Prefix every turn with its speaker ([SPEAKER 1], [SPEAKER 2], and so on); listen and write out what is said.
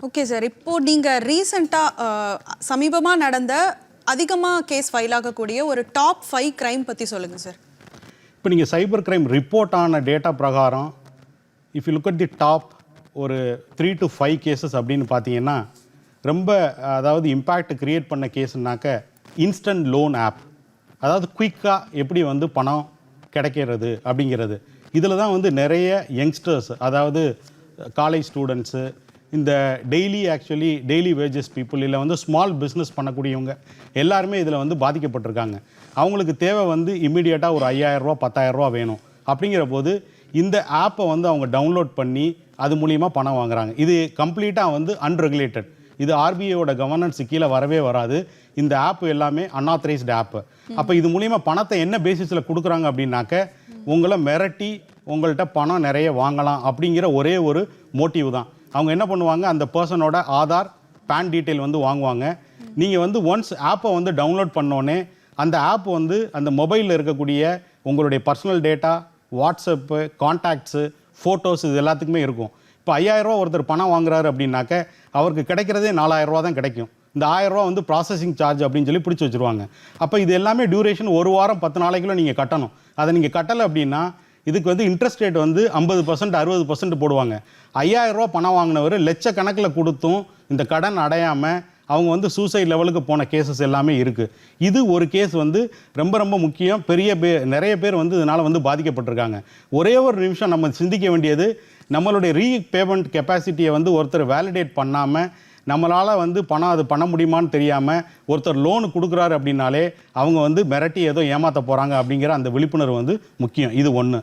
[SPEAKER 1] Okay sir. இப்போ நீங்க ரீசெண்டா சமீபமா நடந்த அதிகமா கேஸ் ஃபைல் ஆகக்கூடிய ஒரு டாப் 5 கிரைம் பத்தி சொல்லுங்க சார்.
[SPEAKER 2] இப்போ நீங்கள் சைபர் கிரைம் ரிப்போர்ட் ஆன டேட்டா பிரகாரம் if you look at the top ஒரு 3 to 5 கேசஸ் அப்படின்னு பார்த்தீங்கன்னா ரொம்ப அதாவது இம்பேக்ட் கிரியேட் பண்ண கேஸ்னாக்க இன்ஸ்டன்ட் லோன் ஆப், அதாவது குயிக்காக எப்படி வந்து பணம் கிடைக்கிறது அப்படிங்கிறது. இதில் தான் வந்து நிறைய யங்ஸ்டர்ஸ், அதாவது காலேஜ் ஸ்டூடெண்ட்ஸு, இந்த டெய்லி வேஜஸ் பீப்புள், இல்லை வந்து ஸ்மால் பிஸ்னஸ் பண்ணக்கூடியவங்க எல்லாருமே இதில் வந்து பாதிக்கப்பட்டிருக்காங்க. அவங்களுக்கு தேவை வந்து இம்மிடியேட்டாக ஒரு 5000 ரூபா 10,000 ரூபா வேணும். அப்படிங்கிற போது இந்த ஆப்பை வந்து அவங்க டவுன்லோட் பண்ணி அது மூலிமா பணம் வாங்குறாங்க. இது கம்ப்ளீட்டாக வந்து அன்ரெகுலேட்டட். இது ஆர்பிஐயோட கவர்னன்ஸ் கீழே வரவே வராது. இந்த ஆப் எல்லாமே அன்ஆத்தரைஸ்டு ஆப்பு. அப்போ இது மூலிமா பணத்தை என்ன பேசிஸில் கொடுக்குறாங்க அப்படின்னாக்க உங்களை மிரட்டி உங்கள்கிட்ட பணம் நிறைய வாங்கலாம் அப்படிங்கிற ஒரே ஒரு மோட்டிவ் தான். அவங்க என்ன பண்ணுவாங்க, அந்த பர்சனோட ஆதார் பேன் டீட்டெயில் வந்து வாங்குவாங்க. நீங்கள் வந்து ஒன்ஸ் ஆப்பை வந்து டவுன்லோட் பண்ணோன்னே அந்த ஆப் வந்து அந்த மொபைலில் இருக்கக்கூடிய உங்களுடைய personal data, WhatsApp, contacts, photos இது எல்லாத்துக்குமே இருக்கும். இப்போ 5000 ரூபா ஒருத்தர் பணம் வாங்குறாரு அப்படின்னாக்க அவருக்கு கிடைக்கிறதே 4000 ரூபா தான் கிடைக்கும். இந்த 1000 ரூபா வந்து ப்ராசஸிங் சார்ஜ் அப்படின்னு சொல்லி பிடிச்சி வச்சுருவாங்க. அப்போ இது எல்லாமே டியூரேஷன் 1 வாரம் 10 நாளைக்குள்ள நீங்கள் கட்டணும். அதை நீங்கள் கட்டலை அப்படின்னா இதுக்கு வந்து இன்ட்ரெஸ்ட் ரேட் வந்து 50% 60% போடுவாங்க. 5000 ரூபா பணம் வாங்கினவர் லட்சக்கணக்கில் கொடுத்தும் இந்த கடன் அடையாமல் அவங்க வந்து சூசைட் லெவலுக்கு போன கேசஸ் எல்லாமே இருக்குது. இது ஒரு கேஸ் வந்து ரொம்ப ரொம்ப முக்கியம். நிறைய பேர் வந்து இதனால் வந்து பாதிக்கப்பட்டிருக்காங்க. ஒரே ஒரு நிமிஷம் நம்ம சிந்திக்க வேண்டியது, நம்மளுடைய ரீபேமெண்ட் கெப்பாசிட்டியை வந்து ஒருத்தர் வேலிடேட் பண்ணாமல் நம்மளால் வந்து பணம் அது பண்ண முடியுமான்னு தெரியாமல் ஒருத்தர் லோனு கொடுக்குறாரு அப்படின்னாலே அவங்க வந்து மிரட்டி ஏதோ ஏமாற்ற போகிறாங்க அப்படிங்கிற அந்த விழிப்புணர்வு வந்து முக்கியம். இது ஒன்று.